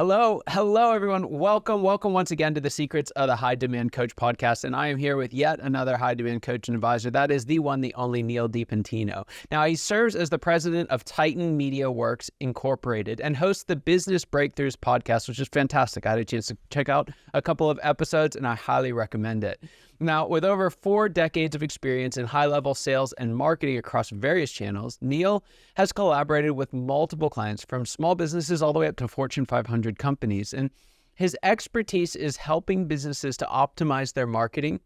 Hello, everyone. Welcome once again to the Secrets of the High Demand Coach podcast. And I am here with yet another high demand coach and advisor. That is the one, the only Neal DiPentino. Now, he serves as the president of Titan Media Worx Incorporated and hosts the Business Breakthroughs podcast, which is fantastic. I had a chance to check out a couple of episodes and I highly recommend it. Now, with over 4 decades of experience in high-level sales and marketing across various channels, Neal has collaborated with multiple clients from small businesses all the way up to Fortune 500 companies. And his expertise is helping businesses to optimize their marketing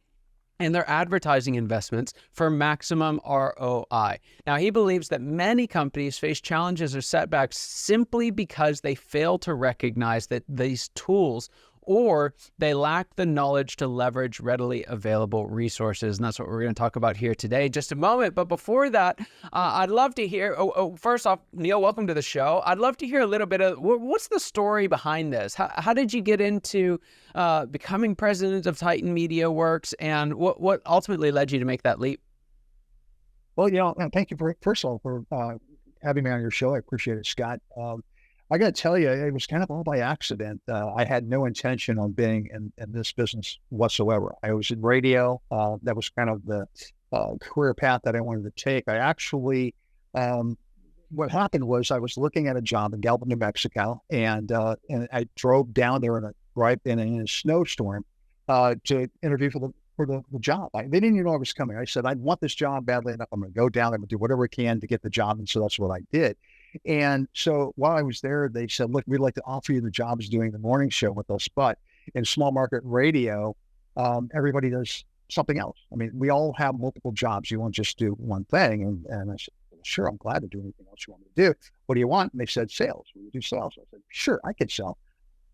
and their advertising investments for maximum ROI. Now, he believes that many companies face challenges or setbacks simply because they fail to recognize that these tools or they lack the knowledge to leverage readily available resources. And that's what we're going to talk about here today in just a moment. But before that, I'd love to hear, first off, Neal, welcome to the show. I'd love to hear a little bit of, what's the story behind this? How did you get into becoming president of Titan Media Worx, and what ultimately led you to make that leap? Well, thank you first of all for having me on your show. I appreciate it, Scott. I got to tell you, it was kind of all by accident. I had no intention on being in this business whatsoever. I was in radio. That was kind of the career path that I wanted to take. I actually, what happened was I was looking at a job in Galvin, New Mexico, and I drove down there in a snowstorm to interview for the job. They didn't even know I was coming. I said, I want this job badly enough. I'm going to go down there and do whatever I can to get the job. And so that's what I did. And so while I was there, they said, look, we'd like to offer you the jobs doing the morning show with us. But in small market radio, everybody does something else. I mean, we all have multiple jobs. You won't just do one thing. And I said, sure, I'm glad to do anything else you want me to do. What do you want? And they said, sales. Will you do sales? I said, sure, I could sell.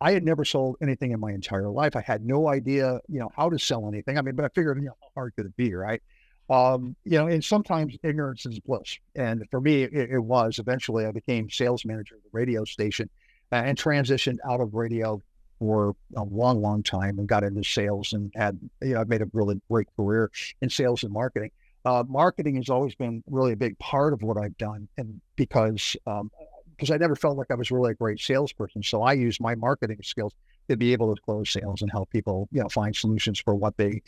I had never sold anything in my entire life. I had no idea, how to sell anything. I mean, but I figured, how hard could it be, right? And sometimes ignorance is bliss. And for me, it was. Eventually, I became sales manager of the radio station and transitioned out of radio for a long, long time and got into sales and I've made a really great career in sales and marketing. Marketing has always been really a big part of what I've done. And because I never felt like I was really a great salesperson. So I use my marketing skills to be able to close sales and help people, find solutions for what they,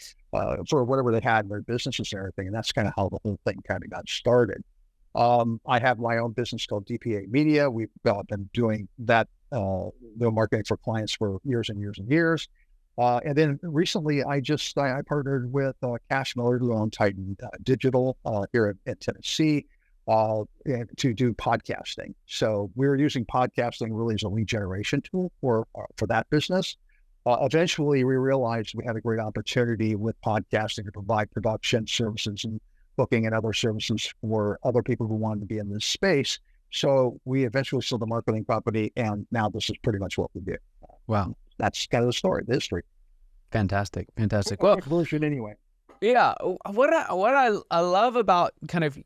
for whatever they had in their businesses and everything. And that's kind of how the whole thing kind of got started. I have my own business called DPA Media. We've been doing that, the marketing for clients for years and years and years. And then recently I partnered with Cash Miller, who owned Titan Digital here in Tennessee, to do podcasting. So we're using podcasting really as a lead generation tool for that business. Eventually we realized we had a great opportunity with podcasting to provide production services and booking and other services for other people who wanted to be in this space. So we eventually sold the marketing company, and now this is pretty much what we do. Wow. That's kind of the story, the history. Fantastic. Well, version anyway. Yeah, what I love about kind of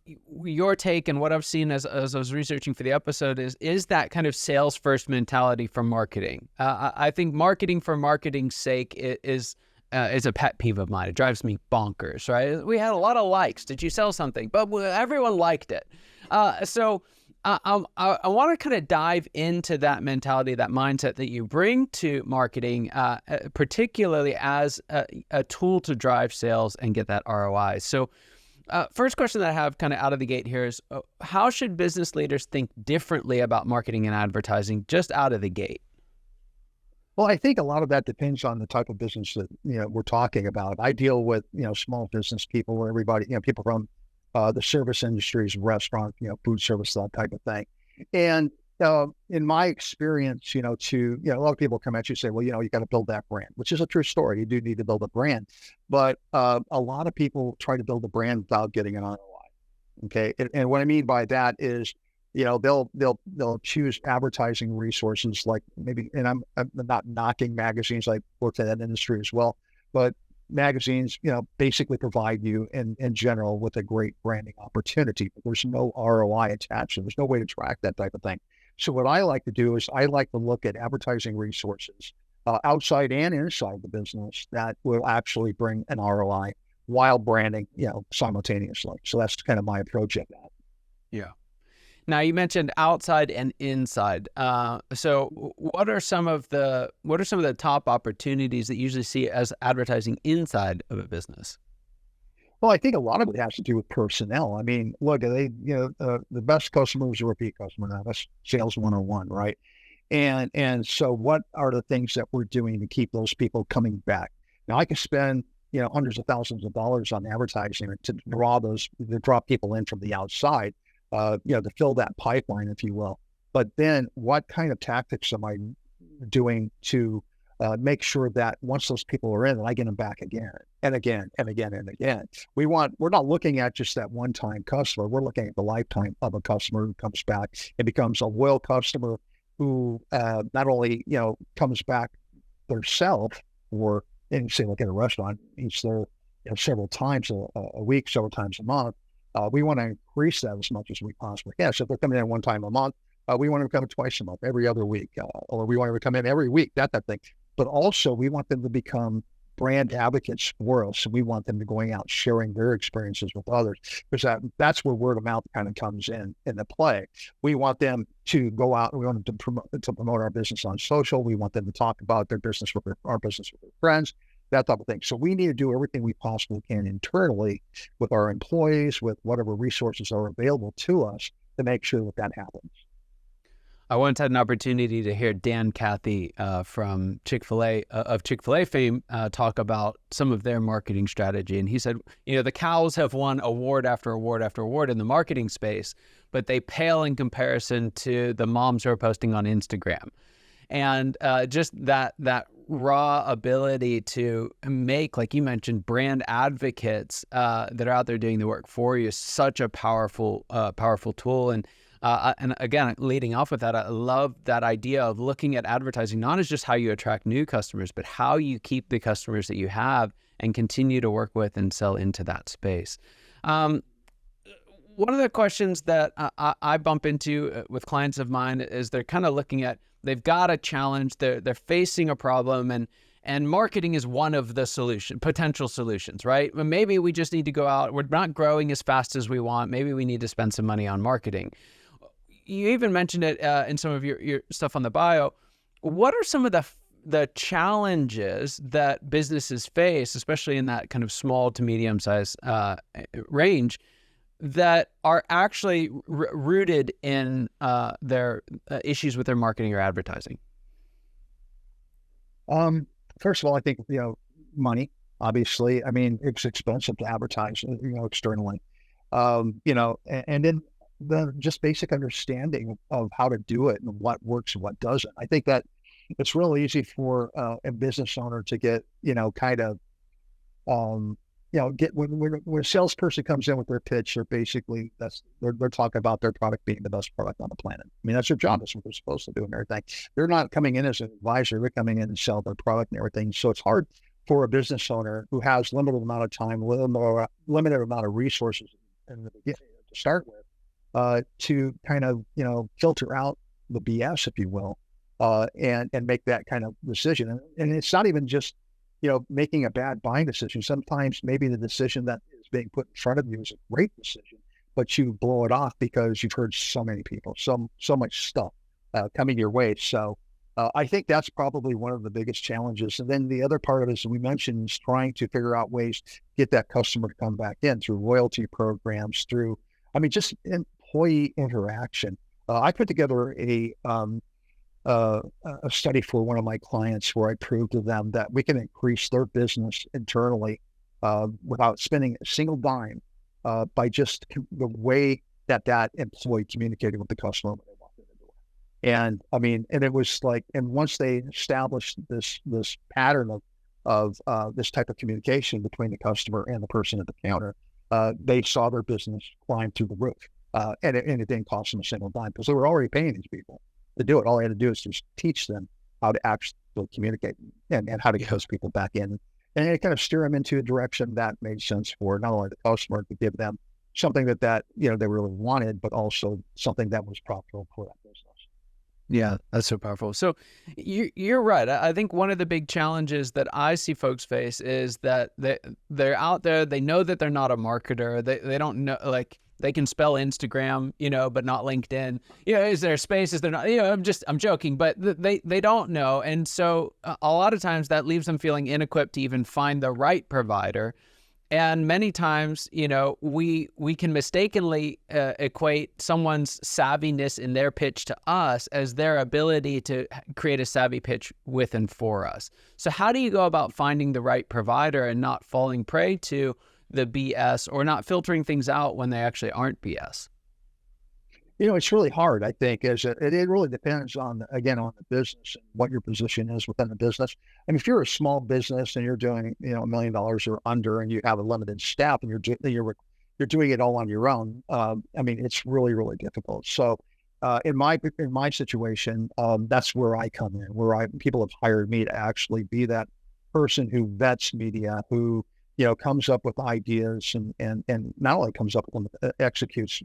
your take and what I've seen as I was researching for the episode is that kind of sales first mentality for marketing. I think marketing for marketing's sake is a pet peeve of mine. It drives me bonkers, right? We had a lot of likes. Did you sell something? But everyone liked it. So I want to kind of dive into that mentality, that mindset that you bring to marketing, particularly as a tool to drive sales and get that ROI. So first question that I have kind of out of the gate here is, how should business leaders think differently about marketing and advertising just out of the gate? Well, I think a lot of that depends on the type of business that, we're talking about. I deal with, small business people where everybody, people from the service industries, restaurant, food service, that type of thing. And in my experience, a lot of people come at you and say, well, you got to build that brand, which is a true story. You do need to build a brand. But a lot of people try to build a brand without getting an ROI. Okay. And what I mean by that is, they'll choose advertising resources like maybe, and I'm not knocking magazines. I worked in that industry as well, but magazines, basically provide you in general with a great branding opportunity, but there's no ROI attached. There's no way to track that type of thing. So what I like to do is I like to look at advertising resources outside and inside the business that will actually bring an ROI while branding, simultaneously. So that's kind of my approach at that. Yeah. Now you mentioned outside and inside. So what are some of the top opportunities that you usually see as advertising inside of a business? Well, I think a lot of it has to do with personnel. I mean, look, the best customer is a repeat customer. Now that's sales 101, right? And so what are the things that we're doing to keep those people coming back? Now I can spend, hundreds of thousands of dollars on advertising to draw people in from the outside, to fill that pipeline, if you will. But then what kind of tactics am I doing to make sure that once those people are in, that I get them back again and again and again and again. We're not looking at just that one-time customer. We're looking at the lifetime of a customer who comes back and becomes a loyal customer who not only, comes back themselves, or and say like in a restaurant, eats there several times a week, several times a month. We want to increase that as much as we possibly can. So if they're coming in one time a month, we want them to come twice a month, every other week, or we want them to come in every week, that type of thing. But also we want them to become brand advocates for us. We want them to going out sharing their experiences with others, because that's where word of mouth kind of comes into play. We want them to go out. We want them to promote our business on social. We want them to talk about their business with our business with their friends, that type of thing. So we need to do everything we possibly can internally with our employees, with whatever resources are available to us, to make sure that happens. I once had an opportunity to hear Dan Cathy from Chick-fil-A, of Chick-fil-A fame, talk about some of their marketing strategy. And he said, the cows have won award after award after award in the marketing space, but they pale in comparison to the moms who are posting on Instagram. And just that raw ability to make, like you mentioned, brand advocates that are out there doing the work for you is such a powerful tool. And again, leading off with that, I love that idea of looking at advertising not as just how you attract new customers, but how you keep the customers that you have and continue to work with and sell into that space. One of the questions that I bump into with clients of mine is they're kind of looking at, they've got a challenge, they're facing a problem, and marketing is one of the potential solutions, right? Well, maybe we just need to go out, we're not growing as fast as we want, maybe we need to spend some money on marketing. You even mentioned it in some of your stuff on the bio. What are some of the challenges that businesses face, especially in that kind of small to medium size range, that are actually rooted in their issues with their marketing or advertising? First of all, I think, money, obviously. I mean, it's expensive to advertise, externally. And then the just basic understanding of how to do it and what works and what doesn't. I think that it's real easy for a business owner to get, kind of, get when a salesperson comes in with their pitch, they're talking about their product being the best product on the planet. I mean, that's their job. That's what they're supposed to do and everything. They're not coming in as an advisor. They're coming in and sell their product and everything. So it's hard for a business owner who has limited amount of time, limited amount of resources in the beginning to start with, to kind of, filter out the BS, if you will, and make that kind of decision. And it's not even just, making a bad buying decision. Sometimes maybe the decision that is being put in front of you is a great decision, but you blow it off because you've heard so many people, so much stuff coming your way. So I think that's probably one of the biggest challenges. And then the other part of it, as we mentioned, is trying to figure out ways to get that customer to come back in through loyalty programs, just employee interaction. I put together a study for one of my clients where I proved to them that we can increase their business internally without spending a single dime by just the way that employee communicated with the customer when they walked in the door. And and it was like, and once they established this pattern of this type of communication between the customer and the person at the counter, they saw their business climb through the roof. And it didn't cost them a single dime because they were already paying these people to do it. All they had to do is just teach them how to actually communicate and how to get those people back in. And it kind of steer them into a direction that made sense for not only the customer, to give them something that they really wanted, but also something that was profitable for that business. Yeah, that's so powerful. So you're right. I think one of the big challenges that I see folks face is that they're out there, they know that they're not a marketer. They don't know, like, they can spell Instagram, but not LinkedIn. Is there a space? Is there not? I'm joking, but they don't know. And so a lot of times that leaves them feeling inequipped to even find the right provider. And many times, we can mistakenly equate someone's savviness in their pitch to us as their ability to create a savvy pitch with and for us. So how do you go about finding the right provider and not falling prey to the BS or not filtering things out when they actually aren't BS? It's really hard, I think, it really depends on the business and what your position is within the business. I mean, if you're a small business and you're doing, $1 million or under, and you have a limited staff and you're doing it all on your own, I mean, it's really, really difficult. So, in my situation, that's where I come in, people have hired me to actually be that person who vets media, who, comes up with ideas and not only comes up with them, executes,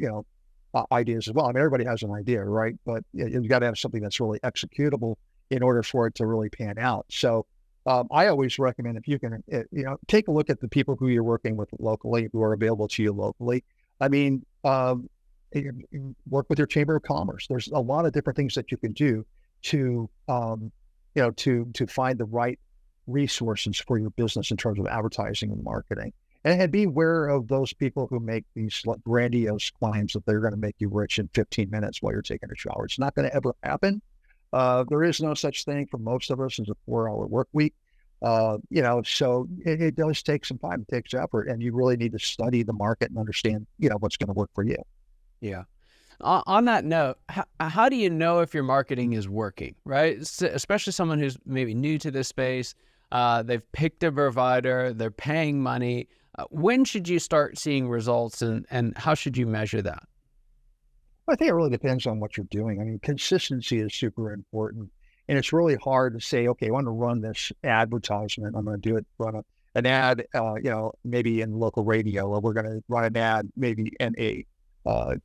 ideas as well. I mean, everybody has an idea, right? But you've got to have something that's really executable in order for it to really pan out. So I always recommend, if you can, take a look at the people who you're working with locally, who are available to you locally. I mean, work with your Chamber of Commerce. There's a lot of different things that you can do to, to find the right resources for your business in terms of advertising and marketing. And be aware of those people who make these grandiose claims that they're going to make you rich in 15 minutes while you're taking a shower. It's not going to ever happen. There is no such thing for most of us as a 4-hour work week. So it does take some time. It takes effort, and you really need to study the market and understand, what's going to work for you. Yeah. On that note, how do you know if your marketing is working, right? Especially someone who's maybe new to this space. They've picked a provider, they're paying money. When should you start seeing results, and how should you measure that? I think it really depends on what you're doing. I mean, consistency is super important. And it's really hard to say, okay, I want to run this advertisement. I'm going to do it, run an ad, maybe in local radio, or we're going to run an ad maybe in a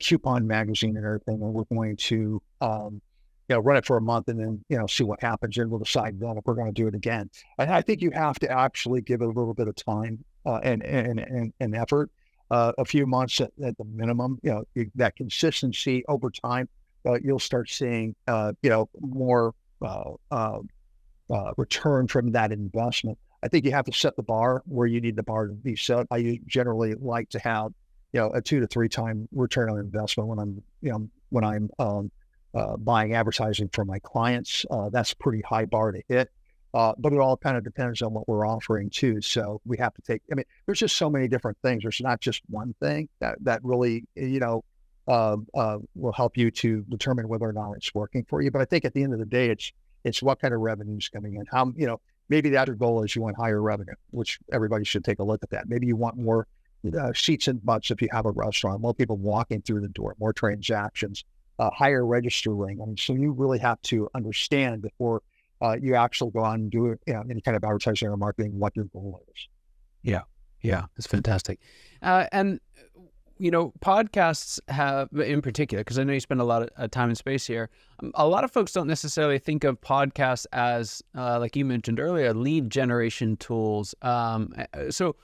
coupon magazine and everything. And we're going to, run it for a month and then, see what happens. And we'll decide then if we're going to do it again. I think you have to actually give it a little bit of time and effort, a few months at the minimum, that consistency over time, you'll start seeing, more return from that investment. I think you have to set the bar where you need the bar to be set. I generally like to have, a 2 to 3 time return on investment when I'm buying advertising for my clients. That's a pretty high bar to hit. But it all kind of depends on what we're offering too. So we have to there's just so many different things. There's not just one thing that really, will help you to determine whether or not it's working for you. But I think at the end of the day, it's what kind of revenue is coming in. How, maybe the other goal is you want higher revenue, which everybody should take a look at that. Maybe you want more seats and butts if you have a restaurant, more people walking through the door, more transactions, higher register ring. I mean, so you really have to understand before you actually go on and do any kind of advertising or marketing, what your goal is. Yeah, it's fantastic. And podcasts have, in particular, because I know you spend a lot of time and space here, a lot of folks don't necessarily think of podcasts as, like you mentioned earlier, lead generation tools. So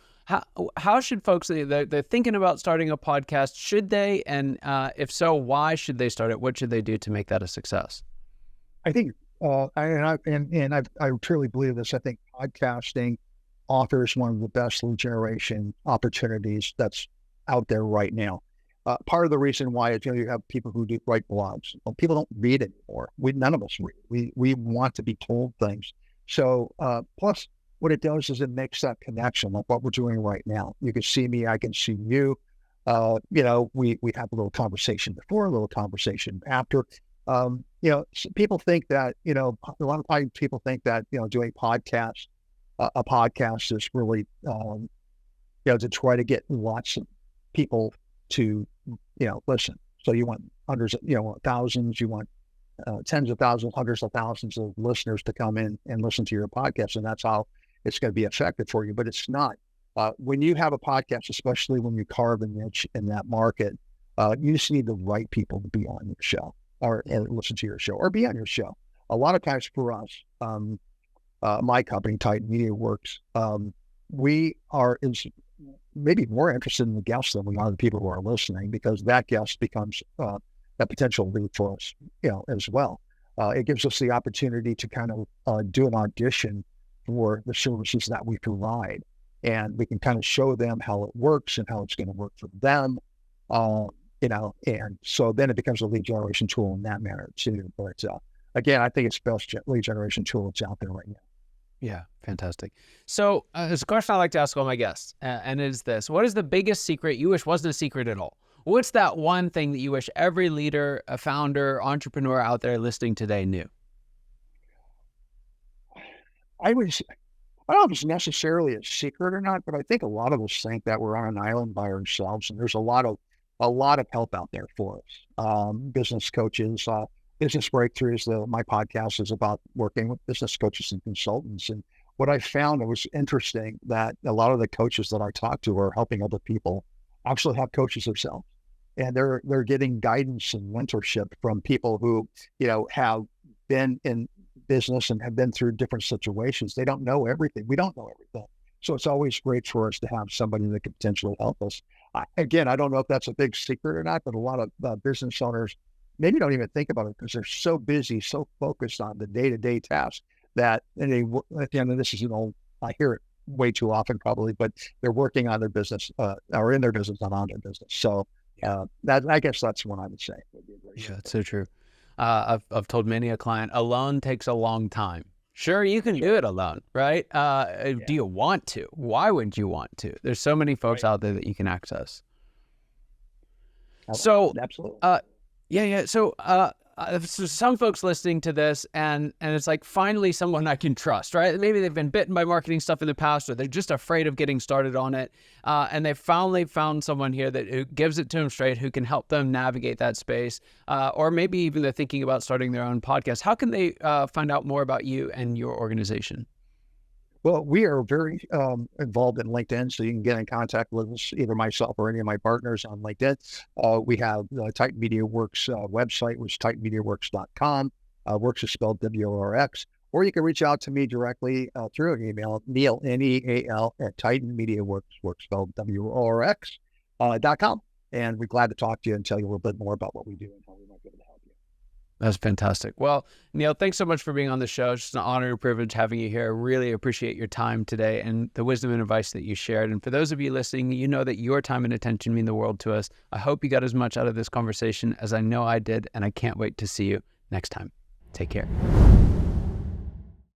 how should folks, they're thinking about starting a podcast, should they? And if so, why should they start it? What should they do to make that a success? I think, I truly believe this. I think podcasting offers one of the best lead generation opportunities that's out there right now. Part of the reason why is, you have people who do write blogs. Well, people don't read anymore. None of us read. We want to be told things. So, plus what it does is it makes that connection, like what we're doing right now. You can see me, I can see you. We have a little conversation before, a little conversation after. People think that, a lot of times people think that, doing podcasts, a podcast is really, to try to get lots of people to, listen. So you want hundreds, thousands, you want tens of thousands, hundreds of thousands of listeners to come in and listen to your podcast. And that's how it's going to be effective for you, but it's not. When you have a podcast, especially when you carve a niche in that market, you just need the right people to be on your show or listen to your show or be on your show. A lot of times for us, my company, Titan Media Worx, we are maybe more interested in the guest than we are the people who are listening, because that guest becomes a potential lead for us, as well. It gives us the opportunity to kind of do an audition for the services that we provide, and we can kind of show them how it works and how it's going to work for them. And so then it becomes a lead generation tool in that manner too. But again, I think it's the best lead generation tool that's out there right now. Yeah, fantastic. So there's a question I like to ask all my guests, and it is this: what is the biggest secret you wish wasn't a secret at all? What's that one thing that you wish every leader, a founder, entrepreneur out there listening today knew? I don't know if it's necessarily a secret or not, but I think a lot of us think that we're on an island by ourselves, and there's a lot of help out there for us. Business coaches, business breakthroughs. My podcast is about working with business coaches and consultants. And what I found, it was interesting that a lot of the coaches that I talk to are helping other people actually have coaches themselves. And they're getting guidance and mentorship from people who, have been in business and have been through different situations. They don't know everything. We don't know everything. So it's always great for us to have somebody that could potentially help us. Again, I don't know if that's a big secret or not, but a lot of business owners maybe don't even think about it because they're so busy, so focused on the day-to-day tasks that at the end of this I hear it way too often probably, but they're working on their business or in their business, not on their business. So I guess that's what I would say. Yeah, that's so true. I've told many a client, alone takes a long time. Sure, you can do it alone, right? Do you want to? Why would you want to? There's so many folks out there that you can access. So, absolutely. So some folks listening to this and it's like, finally someone I can trust, right? Maybe they've been bitten by marketing stuff in the past, or they're just afraid of getting started on it. And they finally found someone here who gives it to them straight, who can help them navigate that space. Or maybe even they're thinking about starting their own podcast. How can they find out more about you and your organization? Well, we are very involved in LinkedIn, so you can get in contact with us, either myself or any of my partners on LinkedIn. We have the Titan Media Worx website, which is titanmediaworx.com. Worx is spelled W-O-R-X. Or you can reach out to me directly through an email, Neal, N-E-A-L, at Titan Media Worx, Worx spelled W-O-R-X, .com. And we're glad to talk to you and tell you a little bit more about what we do and how we might be able to help you. That's fantastic. Well, Neal, thanks so much for being on the show. It's just an honor and privilege having you here. I really appreciate your time today and the wisdom and advice that you shared. And for those of you listening, you know that your time and attention mean the world to us. I hope you got as much out of this conversation as I know I did, and I can't wait to see you next time. Take care.